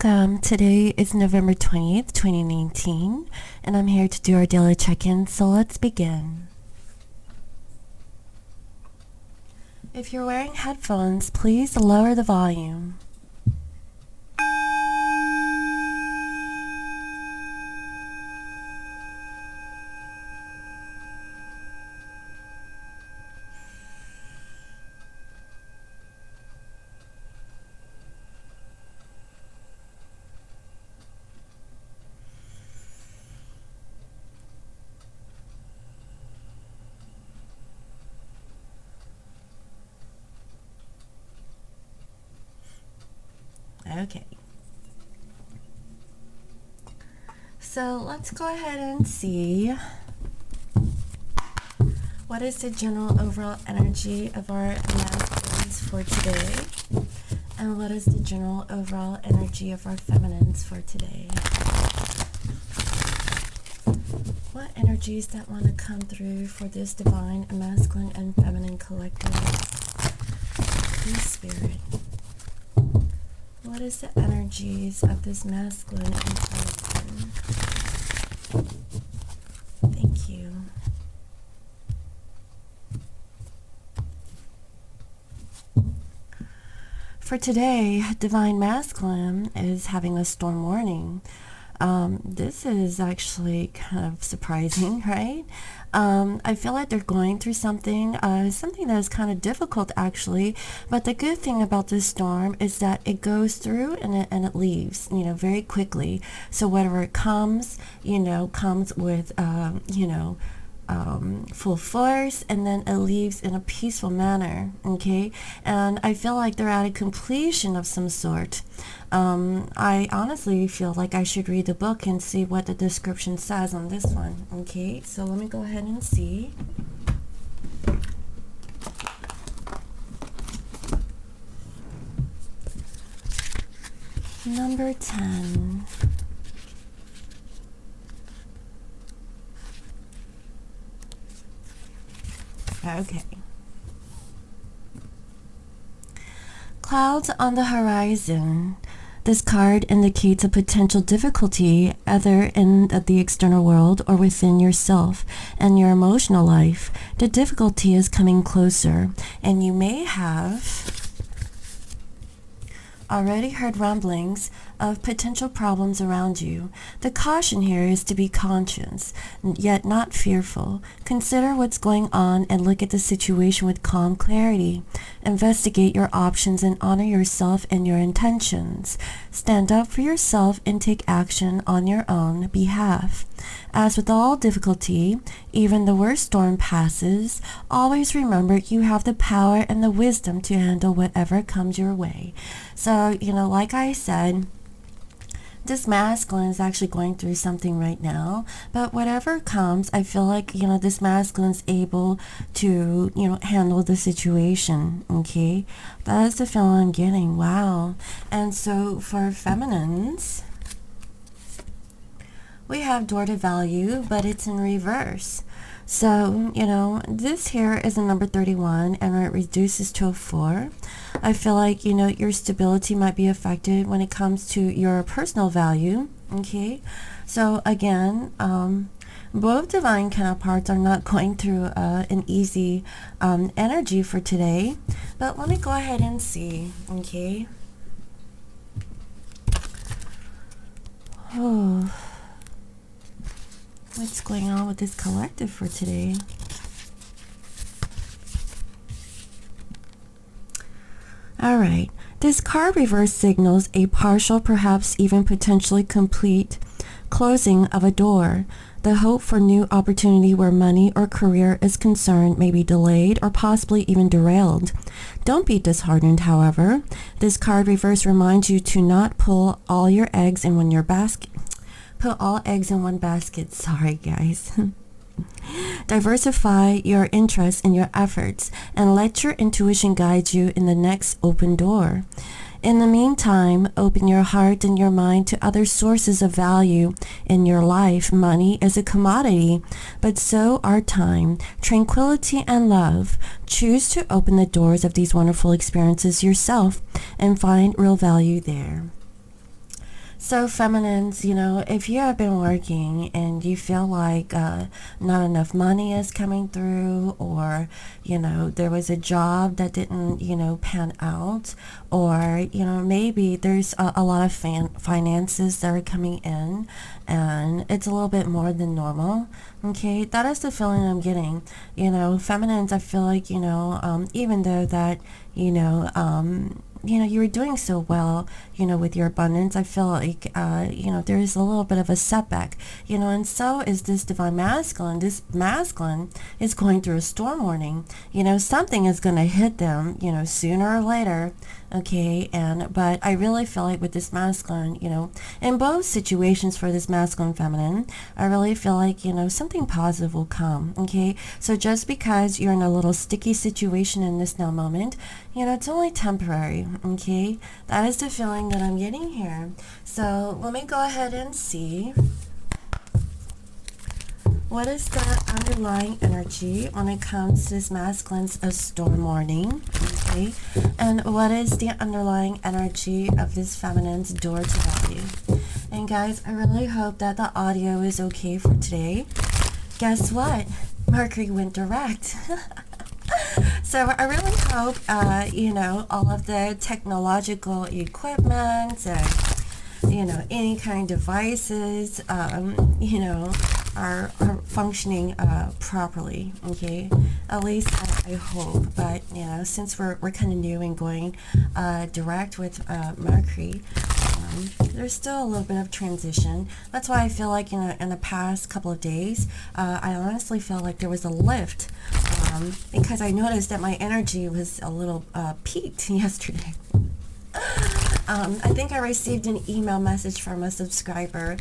Welcome. Today is November 20th, 2019, and I'm here to do our daily check-in, so let's begin. If you're wearing headphones, please lower the volume. Okay. So let's go ahead and see what is the general overall energy of our masculines for today, and what is the general overall energy of our feminines for today. What energies that want to come through for this divine masculine and feminine collective? Please, Spirit. What is the energies of this masculine and feminine? Thank you. For today, divine masculine is having a storm warning. This is actually kind of surprising, right? I feel like they're going through something that is kind of difficult actually, but the good thing about this storm is that it goes through and it leaves, very quickly. So whatever it comes, comes with, full force, and then it leaves in a peaceful manner, okay? And I feel like they're at a completion of some sort. I honestly feel like I should read the book and see what the description says on this one, okay? So let me go ahead and see. Number 10. Okay. Clouds on the horizon. This card indicates a potential difficulty either in the external world or within yourself and your emotional life. The difficulty is coming closer, and you may have already heard rumblings of potential problems around you. The caution here is to be conscious, yet not fearful. Consider what's going on and look at the situation with calm clarity. Investigate your options and honor yourself and your intentions. Stand up for yourself and take action on your own behalf. As with all difficulty, even the worst storm passes. Always remember you have the power and the wisdom to handle whatever comes your way. So, like I said, this masculine is actually going through something right now, but whatever comes, I feel like, this masculine is able to, handle the situation, okay? That is the feeling I'm getting. Wow. And so for feminines, we have door to value, but it's in reverse. So, this here is a number 31, and it reduces to a 4. I feel like, your stability might be affected when it comes to your personal value, okay? So, again, both divine counterparts are not going through an easy energy for today, but let me go ahead and see, okay? Oh. What's going on with this collective for today? Alright, this card reverse signals a partial, perhaps even potentially complete closing of a door. The hope for new opportunity where money or career is concerned may be delayed or possibly even derailed. Don't be disheartened, however. This card reverse reminds you to not put all eggs in one basket. Sorry, guys. Diversify your interests and your efforts, and let your intuition guide you in the next open door. In the meantime, open your heart and your mind to other sources of value in your life. Money is a commodity, but so are time, tranquility, and love. Choose to open the doors of these wonderful experiences yourself and find real value there. So feminines, if you have been working and you feel like not enough money is coming through, or, there was a job that didn't, pan out, or, maybe there's a lot of finances that are coming in and it's a little bit more than normal. Okay, that is the feeling I'm getting. Feminines, I feel like, even though that, you were doing so well, with your abundance, I feel like, there is a little bit of a setback, and so is this divine masculine. This masculine is going through a storm warning. Something is going to hit them, sooner or later. Okay, but I really feel like with this masculine, in both situations for this masculine feminine, I really feel like, something positive will come. Okay, so just because you're in a little sticky situation in this now moment, it's only temporary. Okay, that is the feeling that I'm getting here. So let me go ahead and see what is the underlying energy when it comes to this masculine's storm warning. Okay, and what is the underlying energy of this feminine's door to value. And guys, I really hope that the audio is okay for today. Guess what? Mercury went direct. So I really hope, all of the technological equipment and, any kind of devices, are functioning properly. Okay, at least I hope. But since we're kind of new and going direct with Mercury, there's still a little bit of transition. That's why I feel like in the past couple of days, I honestly felt like there was a lift, because I noticed that my energy was a little peaked yesterday. I think I received an email message from a subscriber,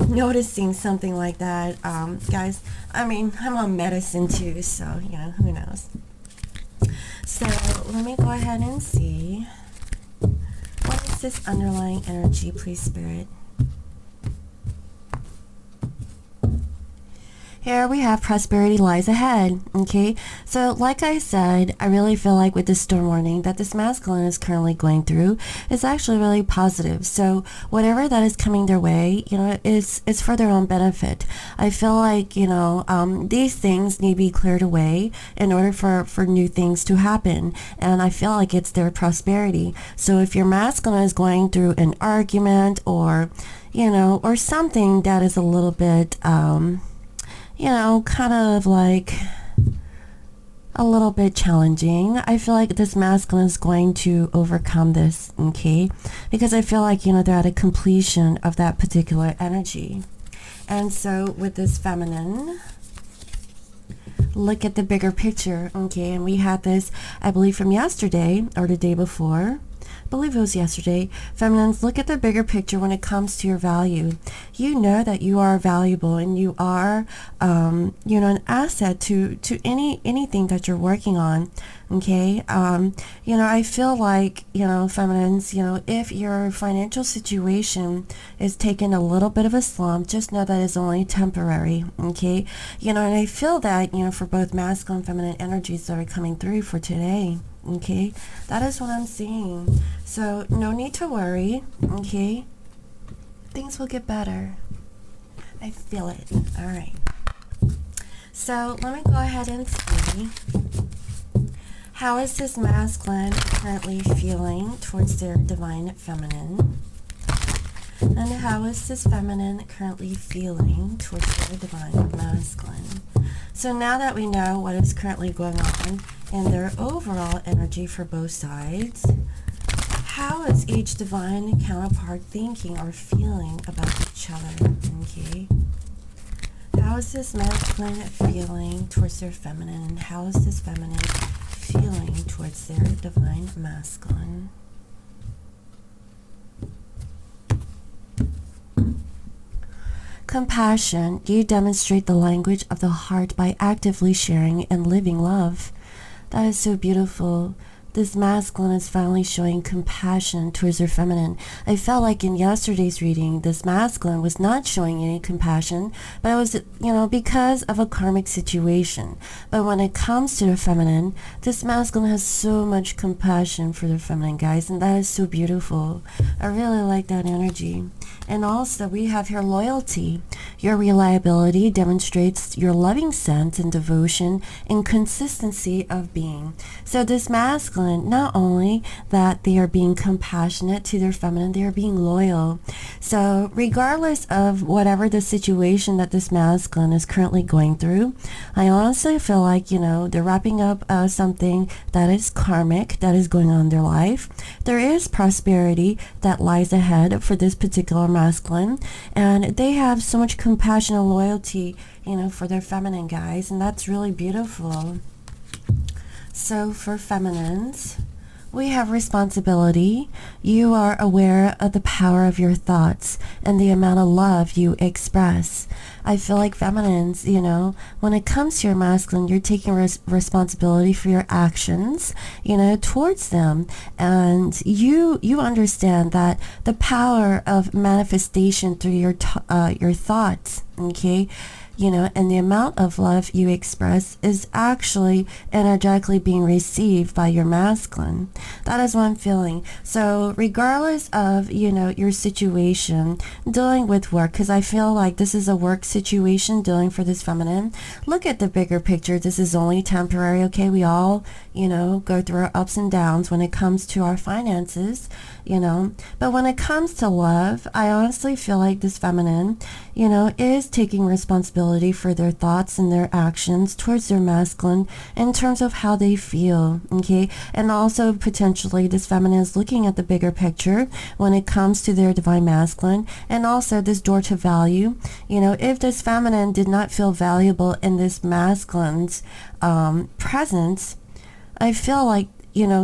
noticing something like that. Guys, I'm on medicine too, so who knows. So let me go ahead and see, what is this underlying energy, please, Spirit? Here we have prosperity lies ahead. Okay, so like I said, I really feel like with this storm warning that this masculine is currently going through is actually really positive. So whatever that is coming their way, is for their own benefit. I feel like, these things need to be cleared away in order for new things to happen. And I feel like it's their prosperity. So if your masculine is going through an argument or, or something that is a little bit, kind of like a little bit challenging, I feel like this masculine is going to overcome this, okay? Because I feel like, they're at a completion of that particular energy. And so with this feminine, look at the bigger picture, okay? And we had this, I believe, from yesterday or the day before. I believe it was yesterday. Feminines, look at the bigger picture when it comes to your value. You know that you are valuable and you are, an asset to anything that you're working on. Okay. I feel like, feminines, if your financial situation is taking a little bit of a slump, just know that it's only temporary. Okay. And I feel that, for both masculine and feminine energies that are coming through for today. Okay, that is what I'm seeing. So no need to worry. Okay, things will get better. I feel it. All right. So let me go ahead and see, how is this masculine currently feeling towards their divine feminine, and how is this feminine currently feeling towards their divine masculine. So now that we know what is currently going on and their overall energy for both sides, how is each divine counterpart thinking or feeling about each other? Okay. How is this masculine feeling towards their feminine, and how is this feminine feeling towards their divine masculine? Compassion. You demonstrate the language of the heart by actively sharing and living love. That is so beautiful. this masculine is finally showing compassion towards their feminine. I felt like in yesterday's reading, this masculine was not showing any compassion, but it was, because of a karmic situation. But when it comes to the feminine, this masculine has so much compassion for the feminine, guys, and that is so beautiful. I really like that energy. And also, we have here loyalty. Your reliability demonstrates your loving sense and devotion and consistency of being. So this masculine, not only that they are being compassionate to their feminine, they are being loyal. So regardless of whatever the situation that this masculine is currently going through, I honestly feel like, they're wrapping up something that is karmic, that is going on in their life. There is prosperity that lies ahead for this particular masculine, and they have so much compassion and loyalty, for their feminine, guys, and that's really beautiful. So for feminines, we have responsibility. You are aware of the power of your thoughts and the amount of love you express. I feel like feminines, when it comes to your masculine, you're taking responsibility for your actions, towards them. And you understand that the power of manifestation through your thoughts, okay? And the amount of love you express is actually energetically being received by your masculine. That is what I'm feeling. So regardless of, your situation, dealing with work, because I feel like this is a work situation dealing for this feminine, look at the bigger picture. This is only temporary, okay? We all, go through our ups and downs when it comes to our finances, But when it comes to love, I honestly feel like this feminine, is taking responsibility for their thoughts and their actions towards their masculine in terms of how they feel, okay? And also potentially this feminine is looking at the bigger picture when it comes to their divine masculine, and also this door to value. If this feminine did not feel valuable in this masculine's presence, I feel like,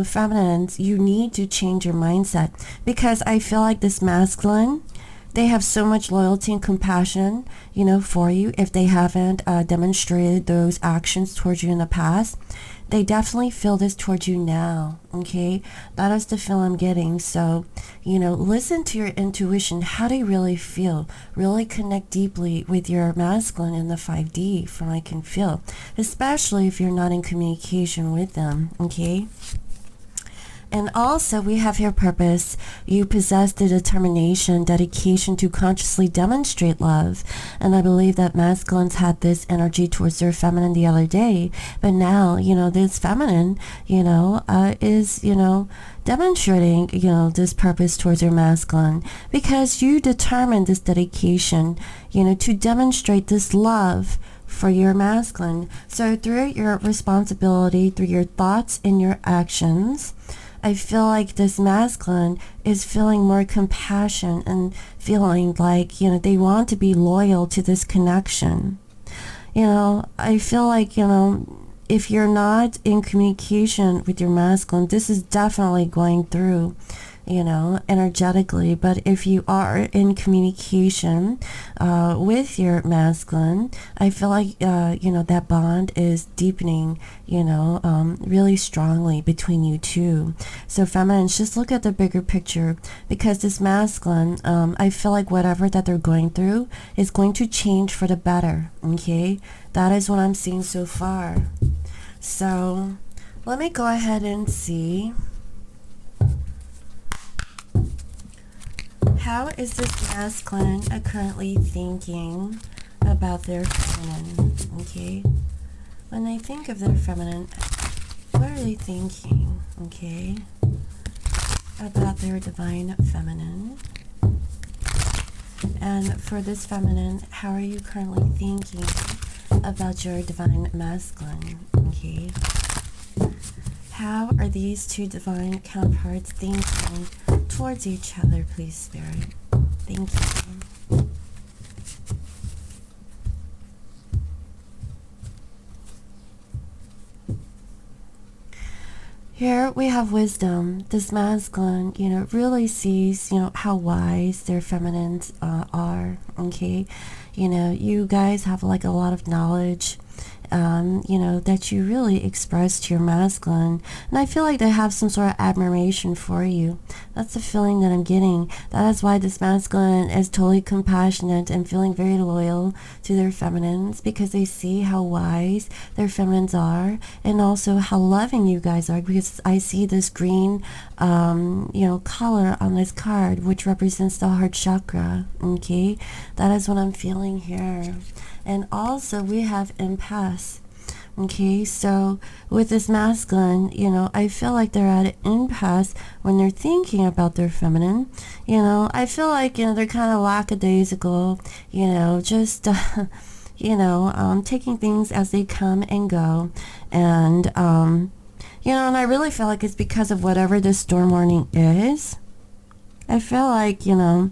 feminines, you need to change your mindset, because I feel like this masculine, they have so much loyalty and compassion, for you. If they haven't demonstrated those actions towards you in the past, they definitely feel this towards you now, okay? That is the feel I'm getting. So, listen to your intuition. How do you really feel? Really connect deeply with your masculine in the 5D from I can feel, especially if you're not in communication with them, okay? And also, we have here purpose. You possess the determination, dedication to consciously demonstrate love. And I believe that masculines had this energy towards their feminine the other day. But now, this feminine, is, demonstrating, this purpose towards your masculine. Because you determine this dedication, to demonstrate this love for your masculine. So through your responsibility, through your thoughts and your actions, I feel like this masculine is feeling more compassion and feeling like, they want to be loyal to this connection. I feel like, if you're not in communication with your masculine, this is definitely going through, energetically. But if you are in communication with your masculine, I feel like, that bond is deepening, really strongly between you two. So feminines, just look at the bigger picture, because this masculine, I feel like whatever that they're going through is going to change for the better, okay? That is what I'm seeing so far. So let me go ahead and see. How is this masculine currently thinking about their feminine? Okay. When they think of their feminine, what are they thinking? Okay. About their divine feminine. And for this feminine, how are you currently thinking about your divine masculine? Okay. How are these two divine counterparts thinking towards each other, please, Spirit? Thank you. Here we have wisdom. This masculine, really sees, how wise their feminines are, okay? You guys have like a lot of knowledge you know, that you really express to your masculine. And I feel like they have some sort of admiration for you. That's the feeling that I'm getting. That is why this masculine is totally compassionate and feeling very loyal to their feminines, because they see how wise their feminines are, and also how loving you guys are, because I see this green, you know, color on this card, which represents the heart chakra. Okay, that is what I'm feeling here. And also we have impasse. Okay, so with this masculine, you know, I feel like they're at an impasse when they're thinking about their feminine. You know, I feel like, you know, they're kind of lackadaisical, you know, just, you know, taking things as they come and go. And, you know, and I really feel like it's because of whatever this storm warning is. I feel like, you know,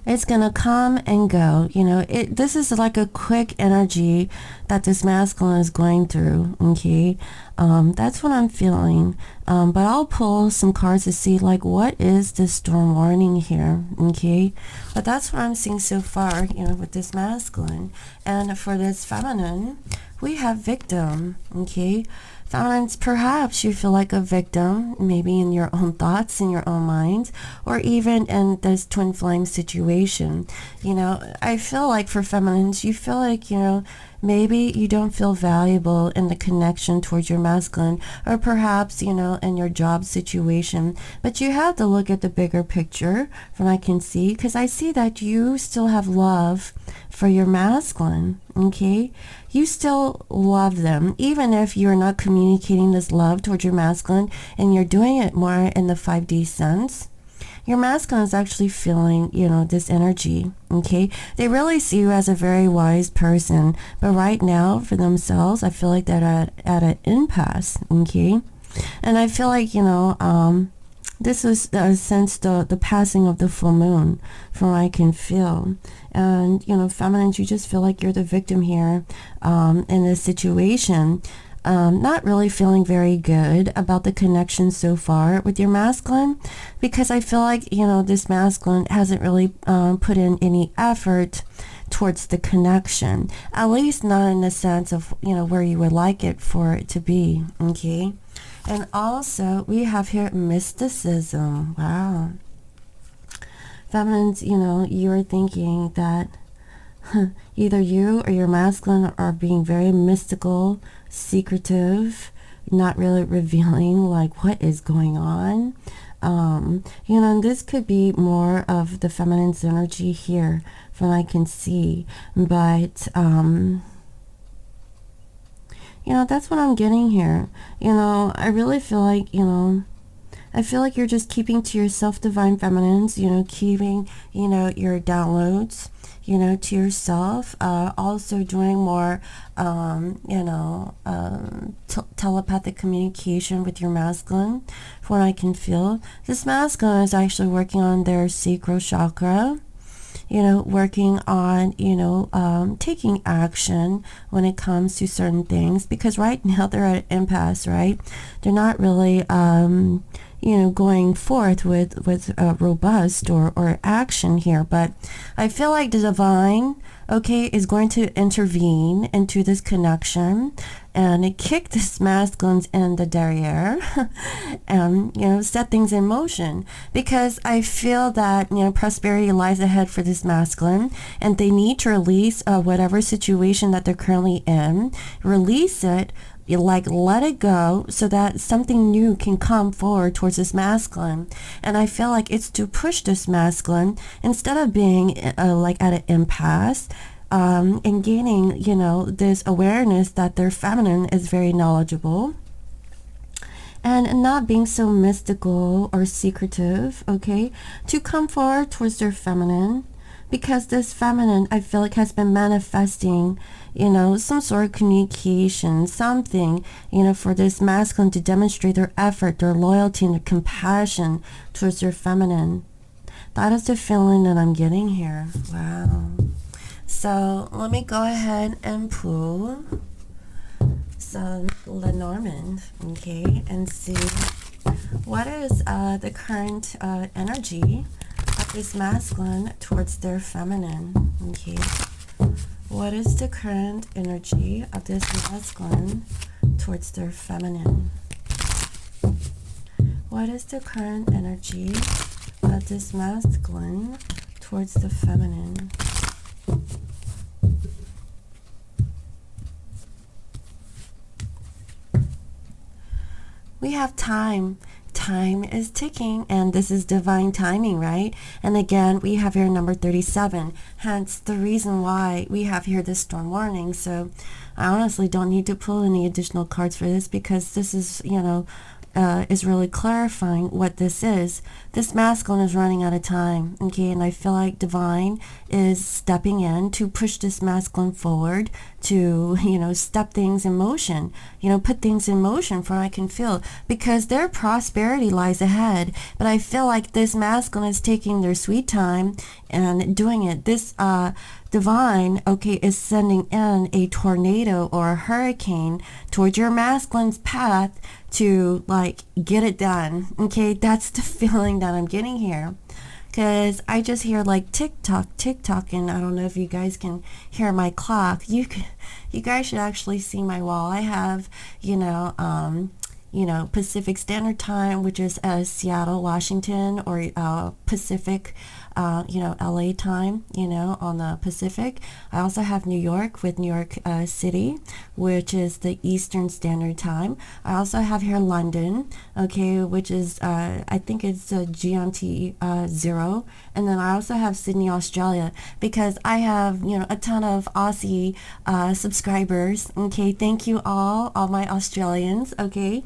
it's gonna come and go. You know, this is like a quick energy that this masculine is going through. Okay, that's what I'm feeling. But I'll pull some cards to see, like, what is this storm warning here. Okay, but that's what I'm seeing so far, you know, with this masculine. And for this feminine, we have victim. Okay, feminines, perhaps you feel like a victim, maybe in your own thoughts, in your own mind, or even in this twin flame situation. You know, I feel like for feminines, you feel like, you know, maybe you don't feel valuable in the connection towards your masculine, or perhaps, you know, in your job situation. But you have to look at the bigger picture, from what I can see, because I see that you still have love for your masculine. Okay, you still love them, even if you're not communicating this love towards your masculine and you're doing it more in the 5D sense. Your masculine is actually feeling, you know, this energy. Okay, they really see you as a very wise person, but right now for themselves, I feel like they're at an impasse. Okay, and I feel like, you know, this is since the passing of the full moon, from what I can feel. And, you know, feminines, you just feel like you're the victim here in this situation. Not really feeling very good about the connection so far with your masculine, because I feel like, you know, this masculine hasn't really put in any effort towards the connection, at least not in the sense of, you know, where you would like it for it to be. Okay, and also we have here mysticism. Wow, feminines, you know, you're thinking that either you or your masculine are being very mystical, secretive, not really revealing like what is going on. You know, and this could be more of the feminine's energy here, from what I can see. But you know, that's what I'm getting here. You know, I really feel like, you know, I feel like you're just keeping to yourself, divine feminines, you know, keeping, you know, your downloads, you know, to yourself. Also doing more, you know, telepathic communication with your masculine, from what I can feel. This masculine is actually working on their sacral chakra, you know, working on, you know, taking action when it comes to certain things, because right now they're at an impasse, right? They're not really, you know, going forth with robust or action here. But I feel like the divine, okay, is going to intervene into this connection and kick this masculine's in the derriere and, you know, set things in motion, because I feel that, you know, prosperity lies ahead for this masculine, and they need to release whatever situation that they're currently in, release it, like let it go, so that something new can come forward towards this masculine. And I feel like it's to push this masculine, instead of being like at an impasse, and gaining, you know, this awareness that their feminine is very knowledgeable, and not being so mystical or secretive, okay, to come forward towards their feminine. Because this feminine, I feel like, has been manifesting, you know, some sort of communication, something, you know, for this masculine to demonstrate their effort, their loyalty, and their compassion towards their feminine. That is the feeling that I'm getting here. Wow. So let me go ahead and pull some Lenormand, okay, and see what is the current energy of this masculine towards their feminine. Okay, What is the current energy of this masculine towards their feminine? What is the current energy of this masculine towards the feminine? We have time. Time is ticking, and this is divine timing, right? And again, we have here number 37, hence the reason why we have here this storm warning. So I honestly don't need to pull any additional cards for this, because this is, is really clarifying what this is. This masculine is running out of time, okay, and I feel like divine is stepping in to push this masculine forward to, step things in motion, put things in motion for what I can feel, because their prosperity lies ahead. But I feel like this masculine is taking their sweet time and doing it. This divine, okay, is sending in a tornado or a hurricane towards your masculine's path to get it done. Okay, that's the feeling that I'm getting here, because I just hear tick tock, and I don't know if you guys can hear my clock. You guys should actually see my wall. I have Pacific Standard Time, which is Seattle, Washington, or Pacific, LA time, on the Pacific. I also have New York with New York City, which is the Eastern Standard Time. I also have here London, okay, which is, I think it's GMT 0. And then I also have Sydney, Australia, because I have, a ton of Aussie subscribers. Okay, thank you all my Australians, okay,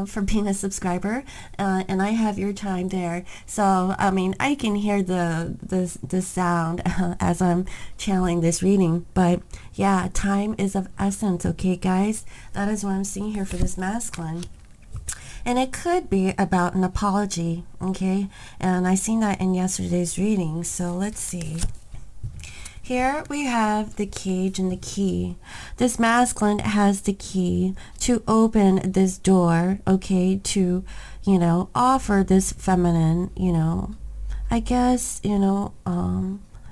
for being a subscriber, and I have your time there. So I can hear the sound as I'm channeling this reading. But yeah, time is of essence, okay guys? That is what I'm seeing here for this masculine. And it could be about an apology, okay? And I seen that in yesterday's reading. So let's see. Here we have the cage and the key. This masculine has the key to open this door, okay, to, offer this feminine, I guess,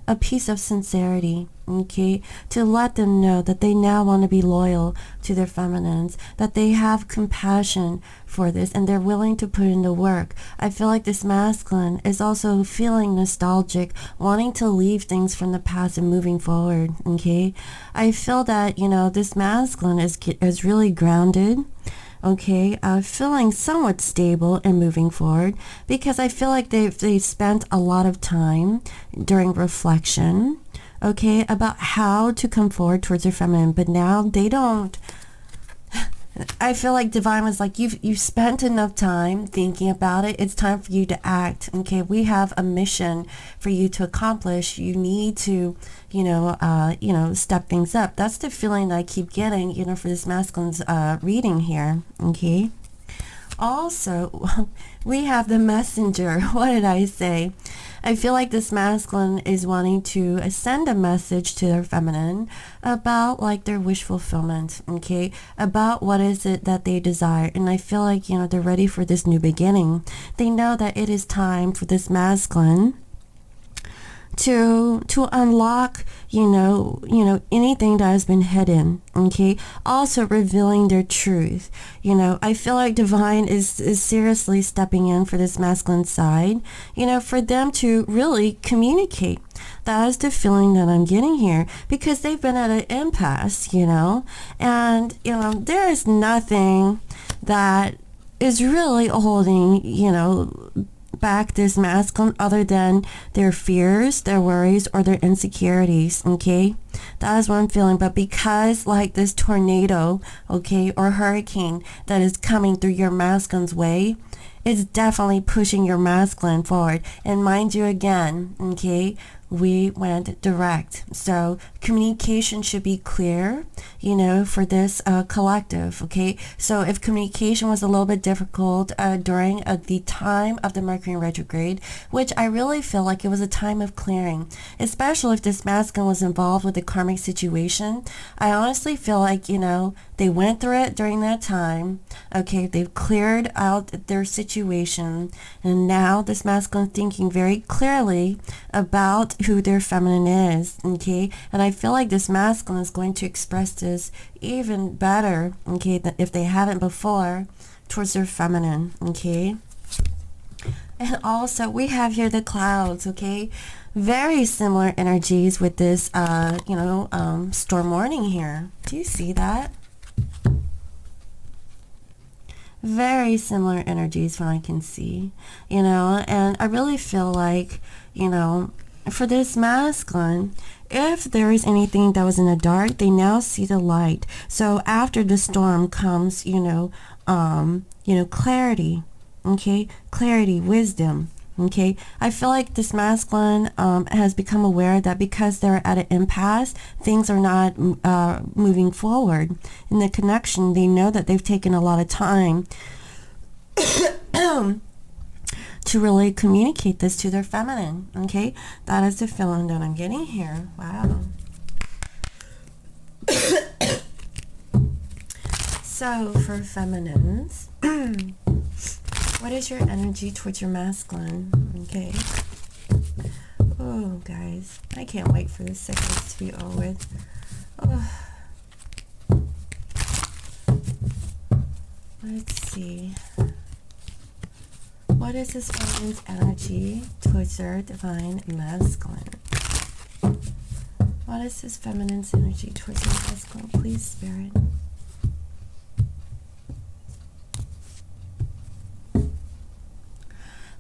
a piece of sincerity, okay, to let them know that they now want to be loyal to their feminines, that they have compassion for this, and they're willing to put in the work. I feel like this masculine is also feeling nostalgic, wanting to leave things from the past and moving forward, okay? I feel that, this masculine is really grounded, okay, feeling somewhat stable and moving forward, because I feel like they've spent a lot of time during reflection, okay, about how to come forward towards their feminine, but now they don't. I feel like divine was like, you've spent enough time thinking about it. It's time for you to act. Okay, we have a mission for you to accomplish. You need to, step things up. That's the feeling that I keep getting, for this masculine's reading here. Okay. Also, we have the messenger. What did I say? I feel like this masculine is wanting to send a message to their feminine about their wish fulfillment, okay, about what is it that they desire. And I feel like, they're ready for this new beginning. They know that it is time for this masculine to unlock, anything that has been hidden, okay, also revealing their truth. I feel like divine is seriously stepping in for this masculine side, for them to really communicate. That is the feeling that I'm getting here, because they've been at an impasse, and there is nothing that is really holding, back this masculine other than their fears, their worries, or their insecurities, okay? That is what I'm feeling. But because this tornado, okay, or hurricane that is coming through your masculine's way, it's definitely pushing your masculine forward. And mind you, again, okay, we went direct. So communication should be clear, for this collective, okay? So if communication was a little bit difficult during the time of the Mercury retrograde, which I really feel like it was a time of clearing, especially if this masculine was involved with a karmic situation. I honestly feel like, they went through it during that time, okay? They've cleared out their situation, and now this masculine thinking very clearly about, who their feminine is, okay? And I feel like this masculine is going to express this even better, okay, than if they haven't before, towards their feminine, okay? And also we have here the clouds, okay? Very similar energies with this, storm warning here. Do you see that? Very similar energies from what I can see, and I really feel like, for this masculine, if there is anything that was in the dark, they now see the light. So after the storm comes, clarity, okay? Clarity, wisdom, okay? I feel like this masculine has become aware that because they're at an impasse, things are not moving forward. In the connection, they know that they've taken a lot of time to really communicate this to their feminine, okay? That is the feeling that I'm getting here. Wow. So for feminines, what is your energy towards your masculine? Okay. Oh, guys, I can't wait for this segment to be over with. Oh. Let's see. What is this feminine's energy towards their divine masculine? What is this feminine's energy towards their masculine? Please, Spirit.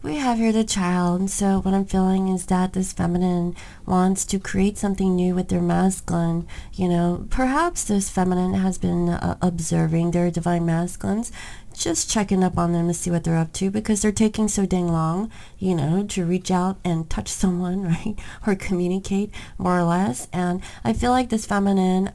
We have here the child. So what I'm feeling is that this feminine wants to create something new with their masculine. Perhaps this feminine has been observing their divine masculines, just checking up on them to see what they're up to, because they're taking so dang long, to reach out and touch someone, right? Or communicate, more or less. And I feel like this feminine,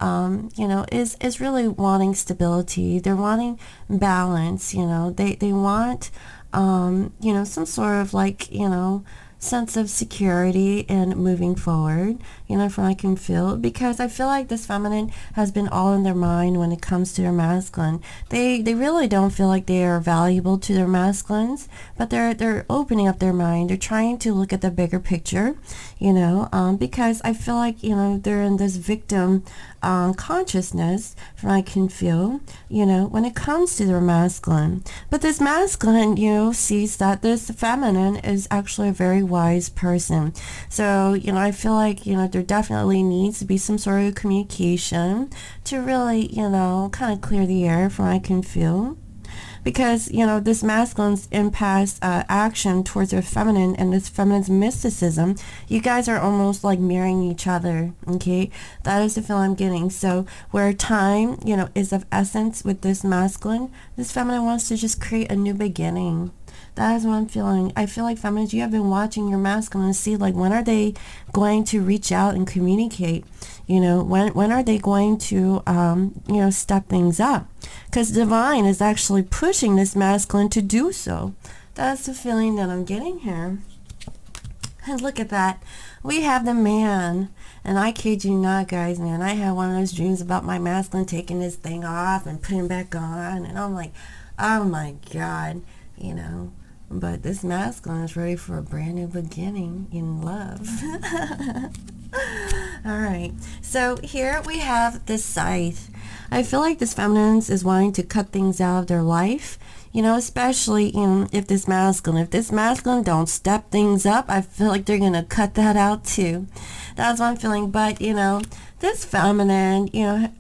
is really wanting stability. They're wanting balance, they want some sort of sense of security and moving forward, from what I can feel, because I feel like this feminine has been all in their mind when it comes to their masculine. They really don't feel like they are valuable to their masculines, but they're opening up their mind. They're trying to look at the bigger picture, because I feel like, they're in this victim consciousness, from what I can feel, when it comes to their masculine. But this masculine, sees that this feminine is actually a very wise person. So, I feel like, there definitely needs to be some sort of communication to really, kind of clear the air, from what I can feel. Because, this masculine's impasse action towards their feminine and this feminine's mysticism, you guys are almost like mirroring each other, okay? That is the feel I'm getting. So where time, is of essence with this masculine, this feminine wants to just create a new beginning. That is what I'm feeling. I feel like feminines, you have been watching your masculine and see, like, when are they going to reach out and communicate? When are they going to, step things up? Because divine is actually pushing this masculine to do so. That's the feeling that I'm getting here. And look at that. We have the man. And I kid you not, guys, man. I had one of those dreams about my masculine taking this thing off and putting it back on. And I'm like, oh my God, But this masculine is ready for a brand new beginning in love. All right. So here we have this scythe. I feel like this feminine is wanting to cut things out of their life, especially if this masculine don't step things up, I feel like they're going to cut that out too. That's what I'm feeling. But, this feminine,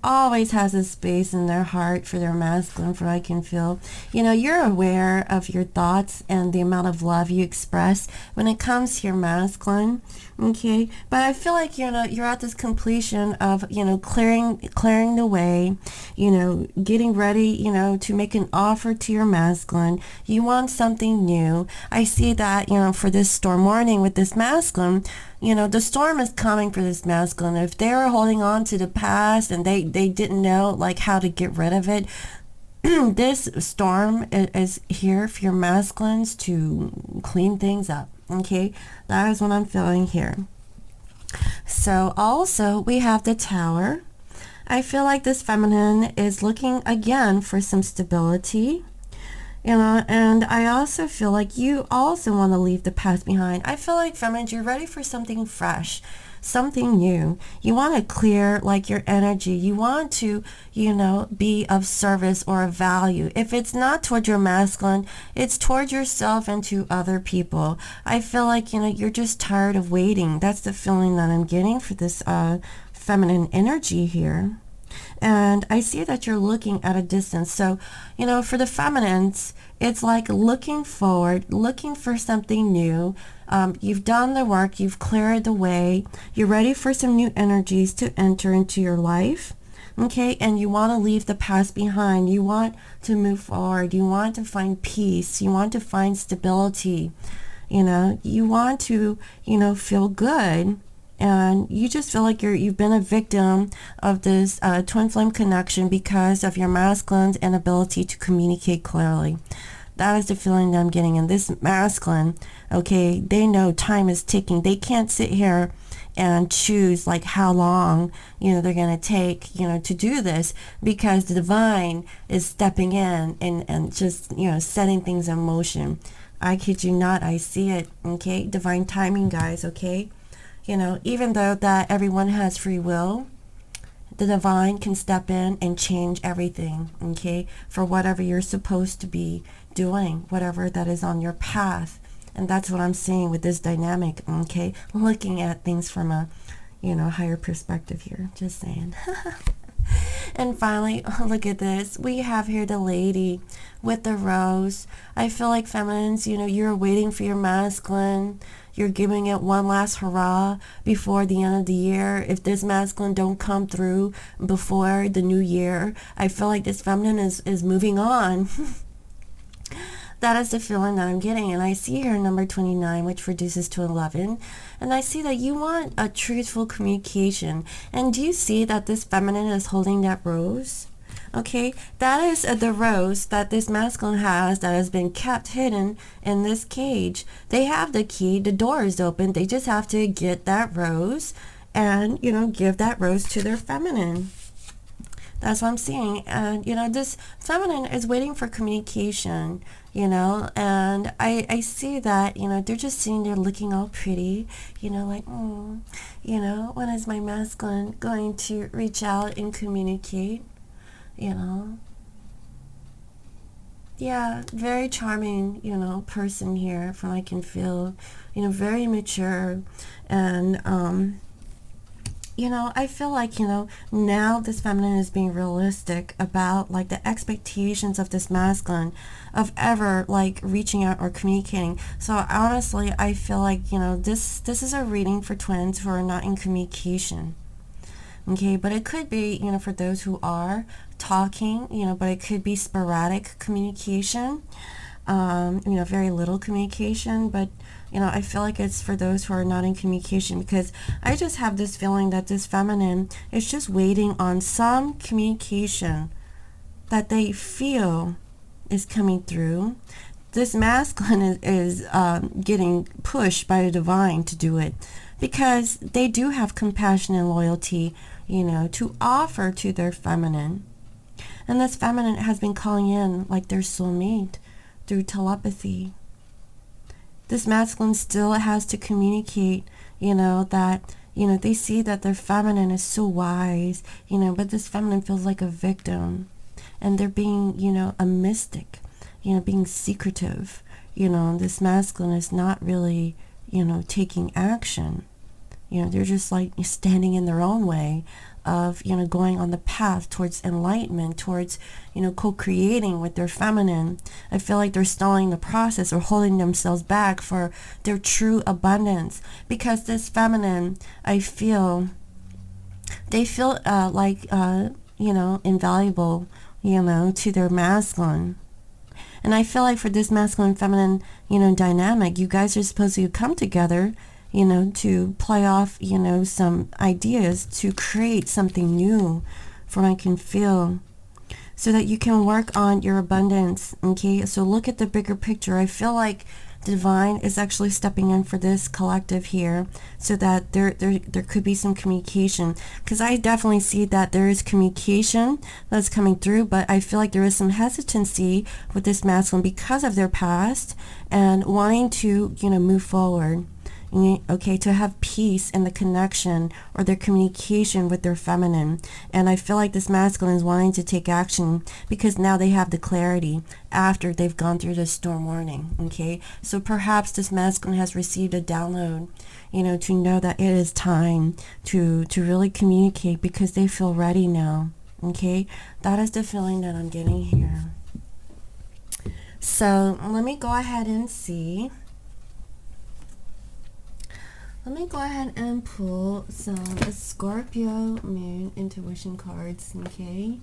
always has a space in their heart for their masculine, from what I can feel. You're aware of your thoughts and the amount of love you express when it comes to your masculine, okay? But I feel like, you're at this completion of, clearing the way, getting ready, to make an offer to your masculine. You want something new. I see that, for this storm warning with this masculine, the storm is coming for this masculine. If they were holding on to the past and they didn't know how to get rid of it, this storm is here for your masculines to clean things up. Okay, that is what I'm feeling here. So also we have the Tower. I feel like this feminine is looking again for some stability. And I also feel like you also want to leave the past behind. I feel like, feminine, you're ready for something fresh, something new. You want to clear like your energy. You want to, be of service or of value. If it's not toward your masculine, it's toward yourself and to other people. I feel like, you're just tired of waiting. That's the feeling that I'm getting for this feminine energy here. And I see that you're looking at a distance. So, for the feminines, it's like looking forward, looking for something new. You've done the work, you've cleared the way, you're ready for some new energies to enter into your life. Okay, and you want to leave the past behind. You want to move forward. You want to find peace. You want to find stability. You want to, feel good. And you just feel like you've been a victim of this twin flame connection because of your masculine's inability to communicate clearly. That is the feeling that I'm getting. And this masculine, okay, they know time is ticking. They can't sit here and choose like how long, they're going to take, to do this, because the divine is stepping in and just, setting things in motion. I kid you not, I see it, okay? Divine timing, guys, okay? Even though that everyone has free will, the divine can step in and change everything, okay, for whatever you're supposed to be doing, whatever that is on your path. And that's what I'm seeing with this dynamic, okay, looking at things from a, higher perspective here, just saying. And finally, look at this. We have here the lady with the rose. I feel like, feminines, you're waiting for your masculine. You're giving it one last hurrah before the end of the year. If this masculine don't come through before the new year, I feel like this feminine is moving on. That is the feeling that I'm getting. And I see here number 29, which reduces to 11. And I see that you want a truthful communication. And do you see that this feminine is holding that rose? Okay, that is the rose that this masculine has that has been kept hidden in this cage. They have the key, the door is open. They just have to get that rose and, give that rose to their feminine. That's what I'm seeing. And, this feminine is waiting for communication, and I see that, they're just sitting there looking all pretty, like, when is my masculine going to reach out and communicate, Yeah, very charming, person here from I can feel, very mature. And, I feel like, now this feminine is being realistic about like the expectations of this masculine of ever like reaching out or communicating. So honestly, I feel like, this is a reading for twins who are not in communication. Okay, but it could be, for those who are talking, but it could be sporadic communication, very little communication, but I feel like it's for those who are not in communication, because I just have this feeling that this feminine is just waiting on some communication that they feel is coming through. This masculine is getting pushed by the divine to do it, because they do have compassion and loyalty, to offer to their feminine. And this feminine has been calling in like their soulmate through telepathy. This masculine still has to communicate, that, they see that their feminine is so wise, but this feminine feels like a victim. And they're being, a mystic, being secretive. This masculine is not really, taking action. They're just like standing in their own way of, going on the path towards enlightenment, towards, co-creating with their feminine. I feel like they're stalling the process or holding themselves back for their true abundance, because this feminine, I feel, they feel invaluable, to their masculine. And I feel like for this masculine feminine, dynamic, you guys are supposed to come together, to play off, some ideas to create something new from I can feel, so that you can work on your abundance. Okay, so look at the bigger picture. I feel like the divine is actually stepping in for this collective here, so that there could be some communication, because I definitely see that there is communication that's coming through, but I feel like there is some hesitancy with this masculine because of their past and wanting to, you know, move forward. Okay, to have peace in the connection or their communication with their feminine. And I feel like this masculine is wanting to take action because now they have the clarity after they've gone through the storm warning. Okay, so perhaps this masculine has received a download, you know, to know that it is time to really communicate because they feel ready now. Okay, that is the feeling that I'm getting here. So let me go ahead and see. Let me go ahead and pull some Scorpio Moon Intuition cards, okay?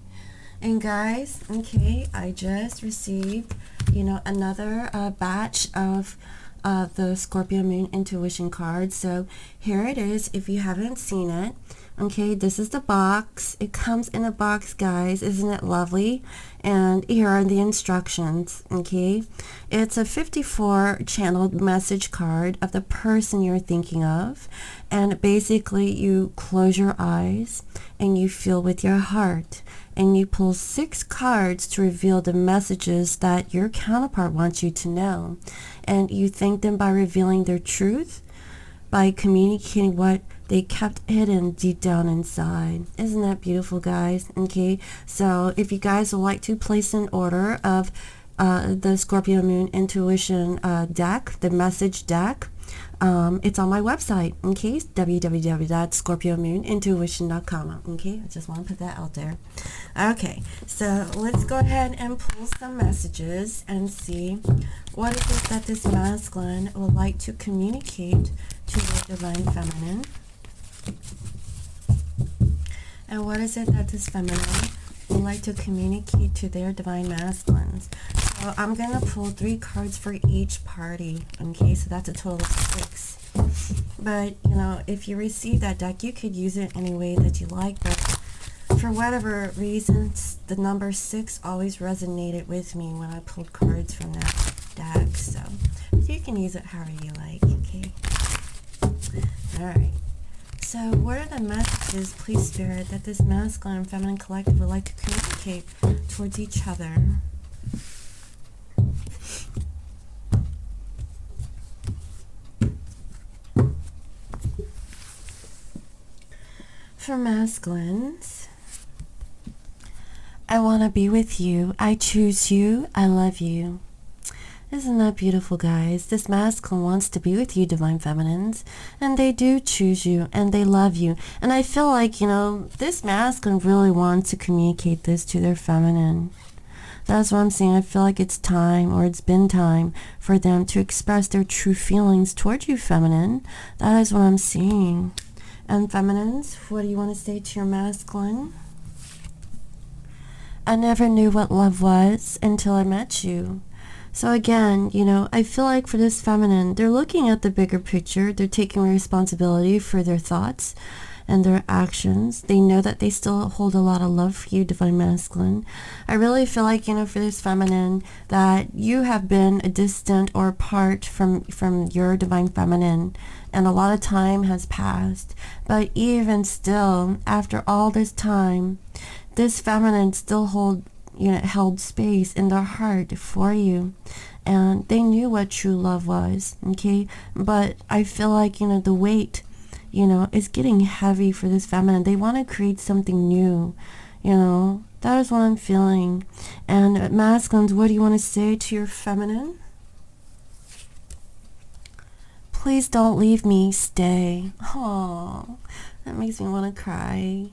And guys, okay, I just received, you know, another batch of the Scorpio Moon Intuition cards. So here it is, if you haven't seen it. Okay, this is the box. It comes in a box, guys. Isn't it lovely? And here are the instructions, okay? It's a 54 channeled message card of the person you're thinking of. And basically, you close your eyes and you feel with your heart. And you pull 6 cards to reveal the messages that your counterpart wants you to know. And you thank them by revealing their truth, by communicating what they kept hidden deep down inside. Isn't that beautiful, guys? Okay, so if you guys would like to place an order of the Scorpio Moon Intuition deck, the message deck, it's on my website, okay, www.scorpiomoonintuition.com. okay, I just want to put that out there. Okay, so let's go ahead and pull some messages and see what is it that this masculine would like to communicate to your divine feminine, and what is it that this feminine would like to communicate to their divine masculines. So I'm gonna pull 3 cards for each party, okay, so that's a total of 6. But you know, if you receive that deck, you could use it any way that you like, but for whatever reasons, the number 6 always resonated with me when I pulled cards from that deck, so you can use it however you like, okay? Alright, so what are the messages, please Spirit, that this masculine and feminine collective would like to communicate towards each other? For masculines, I want to be with you. I choose you. I love you. Isn't that beautiful, guys? This masculine wants to be with you, divine feminines, and they do choose you, and they love you. And I feel like, you know, this masculine really wants to communicate this to their feminine. That's what I'm saying. I feel like it's time, or it's been time, for them to express their true feelings towards you, feminine. That is what I'm seeing. And feminines, what do you want to say to your masculine? I never knew what love was until I met you. So again, you know, I feel like for this feminine, they're looking at the bigger picture. They're taking responsibility for their thoughts and their actions. They know that they still hold a lot of love for you, divine masculine. I really feel like, you know, for this feminine, that you have been a distant or apart from your divine feminine, and a lot of time has passed. But even still, after all this time, this feminine still held space in their heart for you, and they knew what true love was, okay? But I feel like, you know, the weight, you know, is getting heavy for this feminine. They want to create something new, you know. That is what I'm feeling. And masculines, what do you want to say to your feminine? Please don't leave me, stay. Oh, that makes me want to cry.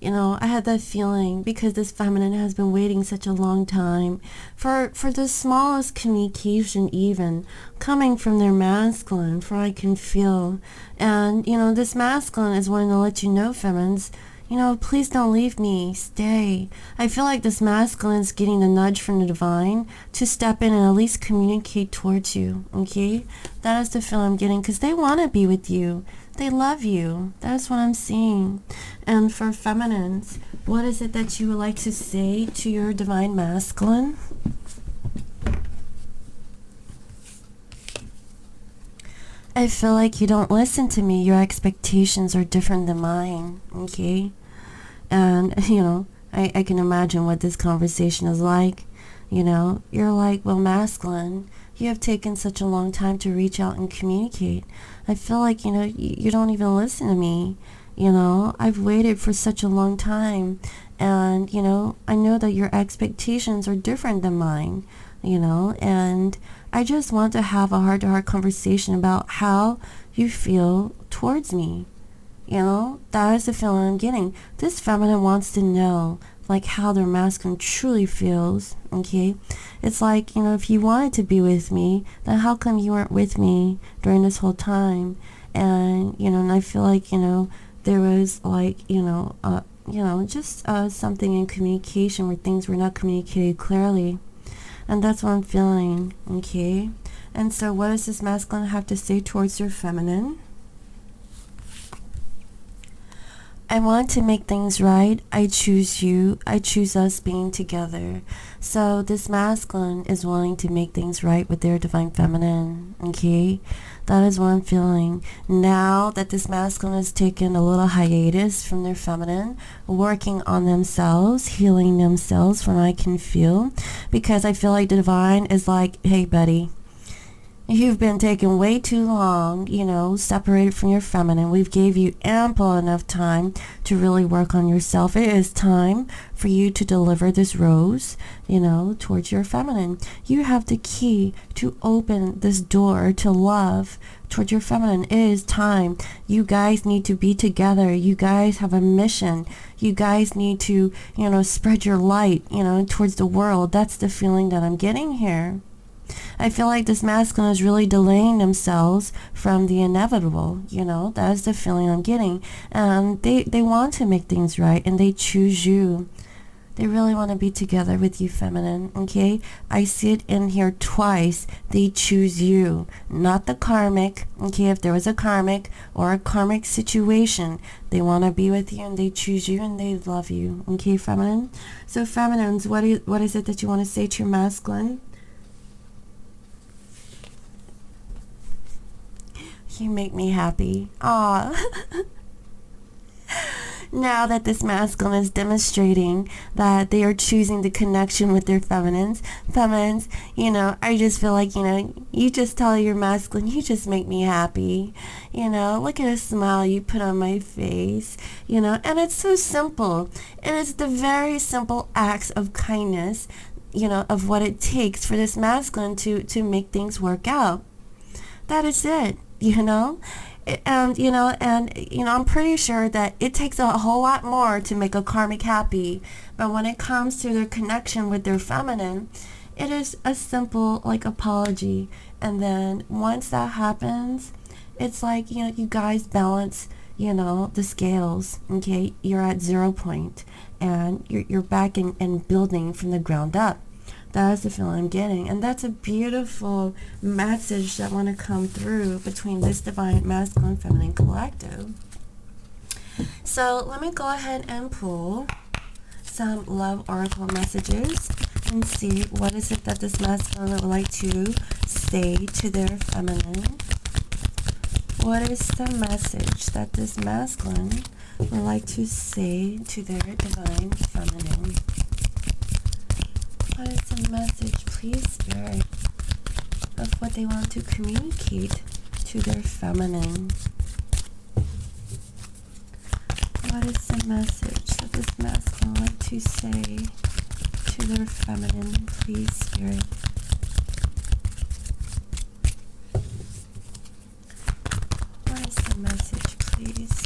You know, I had that feeling because this feminine has been waiting such a long time for the smallest communication, even coming from their masculine, for I can feel. And, you know, this masculine is wanting to let you know, feminines, you know, please don't leave me, stay. I feel like this masculine is getting the nudge from the divine to step in and at least communicate towards you, okay? That is the feel I'm getting, because they want to be with you. They love you. That's what I'm seeing. And for feminines, what is it that you would like to say to your divine masculine? I feel like you don't listen to me. Your expectations are different than mine, okay? And, I can imagine what this conversation is like. You're like, well, masculine, you have taken such a long time to reach out and communicate. I feel like, you don't even listen to me. I've waited for such a long time. And, I know that your expectations are different than mine, and I just want to have a heart-to-heart conversation about how you feel towards me. That is the feeling I'm getting. This feminine wants to know, like, how their masculine truly feels, okay? It's like, if you wanted to be with me, then how come you weren't with me during this whole time? And, and I feel like, there was, like, just something in communication where things were not communicated clearly. And that's what I'm feeling, okay? And so what does this masculine have to say towards your feminine? I want to make things right. I choose you. I choose us being together. So this masculine is willing to make things right with their divine feminine, okay? That is what I'm feeling. Now that this masculine has taken a little hiatus from their feminine, working on themselves, healing themselves from what I can feel, because I feel like the divine is like, hey, buddy, you've been taking way too long, separated from your feminine. We've gave you ample enough time to really work on yourself. It is time for you to deliver this rose, towards your feminine. You have the key to open this door to love towards your feminine. It is time. You guys need to be together. You guys have a mission. You guys need to, spread your light, towards the world. That's the feeling that I'm getting here. I feel like this masculine is really delaying themselves from the inevitable, that is the feeling I'm getting. And they want to make things right, and they choose you. They really want to be together with you, feminine, okay? I see it in here twice. They choose you, not the karmic, okay? If there was a karmic or a karmic situation, they want to be with you, and they choose you, and they love you, okay, feminine? So feminines, what is it that you want to say to your masculine? You make me happy. Aw. Now that this masculine is demonstrating that they are choosing the connection with their feminines, I just feel like, you just tell your masculine, you just make me happy. Look at the smile you put on my face, and it's so simple. And it's the very simple acts of kindness, of what it takes for this masculine to make things work out. That is it. And I'm pretty sure that it takes a whole lot more to make a karmic happy. But when it comes to their connection with their feminine, it is a simple, apology. And then once that happens, it's like, you guys balance, the scales, okay? You're at 0 point, and you're back and building from the ground up. That's the feeling I'm getting. And that's a beautiful message that want to come through between this divine masculine feminine collective. So let me go ahead and pull some love oracle messages and see what is it that this masculine would like to say to their feminine. What is the message that this masculine would like to say to their divine feminine? What is the message, please, Spirit, of what they want to communicate to their feminine? What is the message that this masculine would like to say to their feminine, please, Spirit? What is the message, please?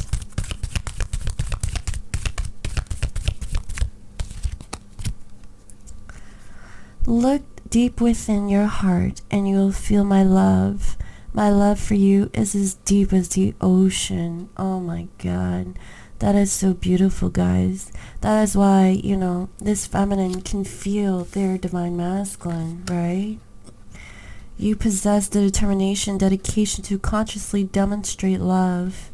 Look deep within your heart and you will feel my love. My love for you is as deep as the ocean. Oh my God. That is so beautiful, guys. That is why, this feminine can feel their divine masculine, right? You possess the determination, dedication to consciously demonstrate love.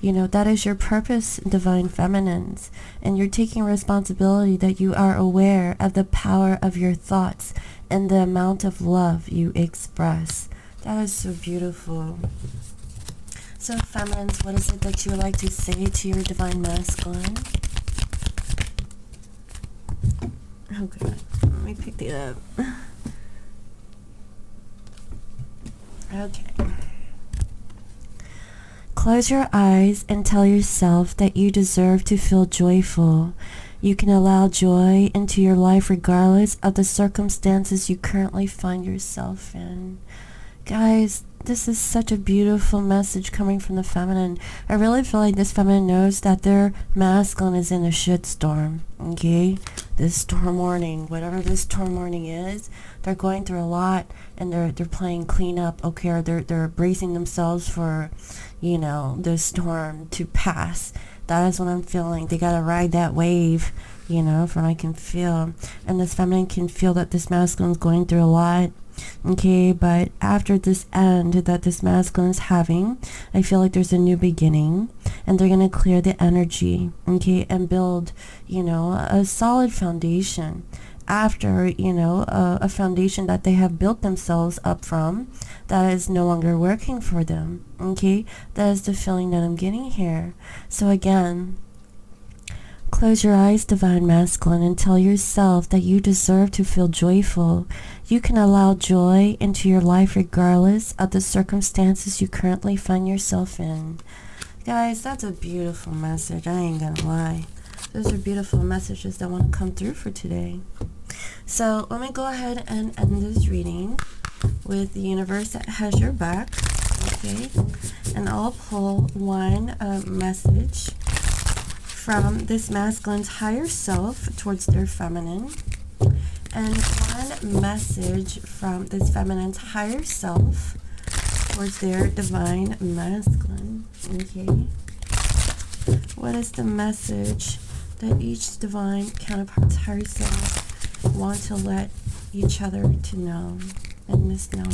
That is your purpose, divine feminines. And you're taking responsibility that you are aware of the power of your thoughts and the amount of love you express. That is so beautiful. So feminines, what is it that you would like to say to your divine masculine? Oh god, let me pick it up. Okay. Close your eyes and tell yourself that you deserve to feel joyful. You can allow joy into your life regardless of the circumstances you currently find yourself in. Guys, this is such a beautiful message coming from the feminine. I really feel like this feminine knows that their masculine is in a shitstorm, okay? This storm warning, whatever this storm warning is, they're going through a lot, and they're playing cleanup, okay? Or they're bracing themselves for, you know, the storm to pass. That is what I'm feeling. They gotta ride that wave, you know, from I can feel. And this feminine can feel that this masculine is going through a lot. Okay, but after this end that this masculine is having, I feel like there's a new beginning, and they're going to clear the energy, okay, and build, you know, a solid foundation after, you know, a foundation that they have built themselves up from that is no longer working for them, okay? That is the feeling that I'm getting here. So again, close your eyes, divine masculine, and tell yourself that you deserve to feel joyful. You can allow joy into your life regardless of the circumstances you currently find yourself in. Guys, that's a beautiful message. I ain't gonna lie. Those are beautiful messages that want to come through for today. So let me go ahead and end this reading with the universe that has your back. Okay, and I'll pull one message from this masculine's higher self towards their feminine, and one message from this feminine's higher self towards their divine masculine. Okay, what is the message that each divine counterpart's higher self want to let each other to know and misnow?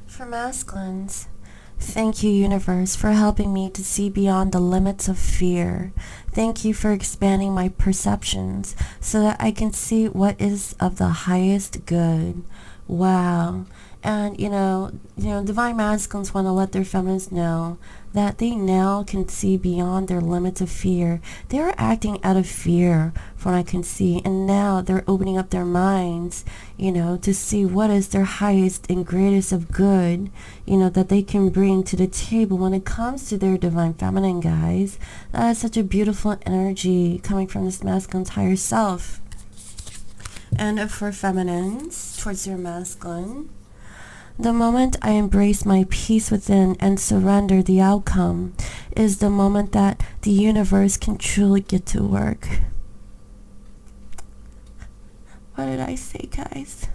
For masculines, thank you, universe, for helping me to see beyond the limits of fear. Thank you for expanding my perceptions so that I can see what is of the highest good. Wow. And, you know, divine masculines want to let their feminines know that they now can see beyond their limits of fear. They're acting out of fear, from what I can see, and now they're opening up their minds, you know, to see what is their highest and greatest of good, you know, that they can bring to the table when it comes to their divine feminine, guys. That is such a beautiful energy coming from this masculine's higher self. And for feminines, towards their masculine, the moment I embrace my peace within and surrender the outcome is the moment that the universe can truly get to work. What did I say, guys?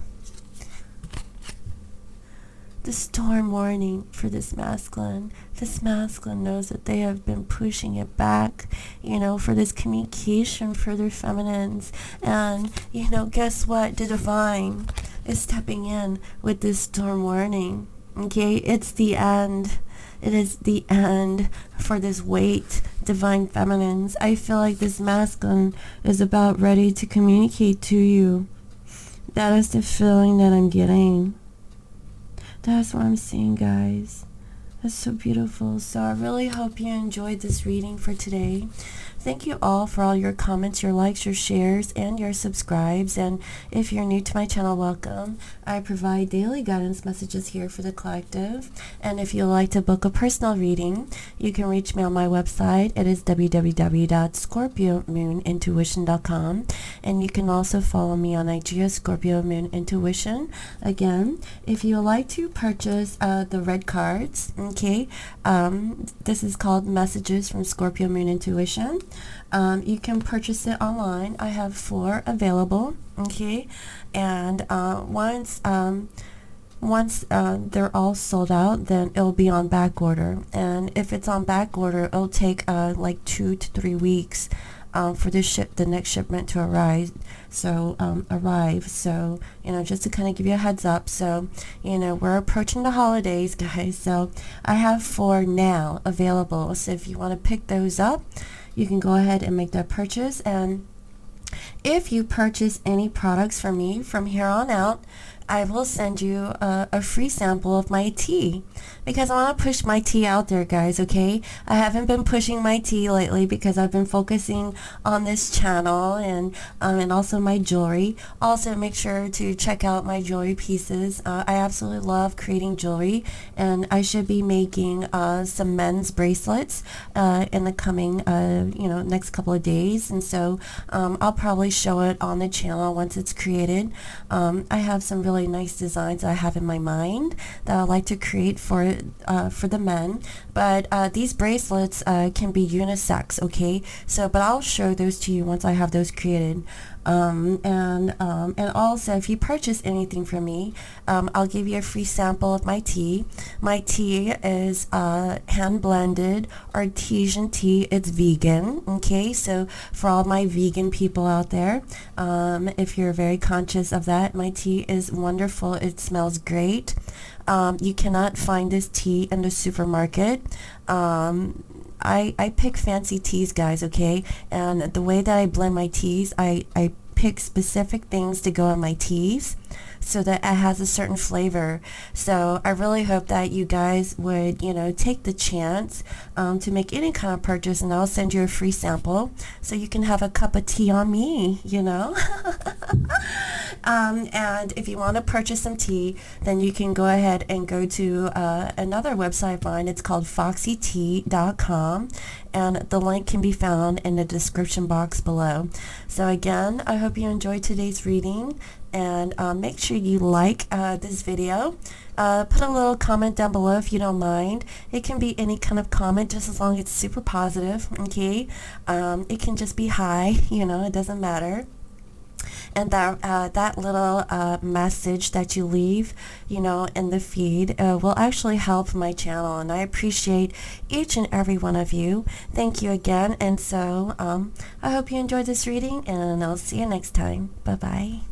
The storm warning for this masculine. This masculine knows that they have been pushing it back, you know, for this communication for their feminines. And, you know, guess what? The divine is stepping in with this storm warning. Okay, it's the end. It is the end for this weight, divine feminines. I feel like this masculine is about ready to communicate to you. That is the feeling that I'm getting. That's what I'm seeing, guys. That's so beautiful. So I really hope you enjoyed this reading for today. Thank you all for all your comments, your likes, your shares, and your subscribes. And if you're new to my channel, welcome. I provide daily guidance messages here for the collective. And if you'd like to book a personal reading, you can reach me on my website. It is www.scorpiomoonintuition.com. And you can also follow me on IG, Scorpio Moon Intuition. Again, if you would like to purchase the red cards, okay, this is called Messages from Scorpio Moon Intuition. You can purchase it online. I have 4 available, okay, and once they're all sold out, then it'll be on back order. And if it's on back order, it'll take like 2 to 3 weeks for the next shipment to arrive. So you know, just to kind of give you a heads up. So, you know, we're approaching the holidays, guys, so I have 4 now available. So if you want to pick those up, you can go ahead and make that purchase. And if you purchase any products from me from here on out, I will send you a free sample of my tea, because I want to push my tea out there, guys, okay? I haven't been pushing my tea lately because I've been focusing on this channel and also my jewelry. Also, make sure to check out my jewelry pieces. I absolutely love creating jewelry, and I should be making some men's bracelets in the coming next couple of days, and so I'll probably show it on the channel once it's created. I have some really nice designs I have in my mind that I like to create for the men, but these bracelets can be unisex, okay? So, but I'll show those to you once I have those created. And also, if you purchase anything from me, I'll give you a free sample of my tea. My tea is hand blended artesian tea. It's vegan, okay? So for all my vegan people out there, if you're very conscious of that, my tea is wonderful. It smells great. You cannot find this tea in the supermarket. I pick fancy teas, guys, okay? And the way that I blend my teas, I pick specific things to go in my teas so that it has a certain flavor. So I really hope that you guys would, take the chance to make any kind of purchase, and I'll send you a free sample so you can have a cup of tea on me, And if you want to purchase some tea, then you can go ahead and go to another website of mine. It's called foxytea.com, and the link can be found in the description box below. So again, I hope you enjoyed today's reading, and make sure you like this video. Put a little comment down below if you don't mind. It can be any kind of comment, just as long as it's super positive, okay? It can just be hi, it doesn't matter. And that little message that you leave, in the feed will actually help my channel, and I appreciate each and every one of you. Thank you again, and so I hope you enjoyed this reading, and I'll see you next time. Bye-bye.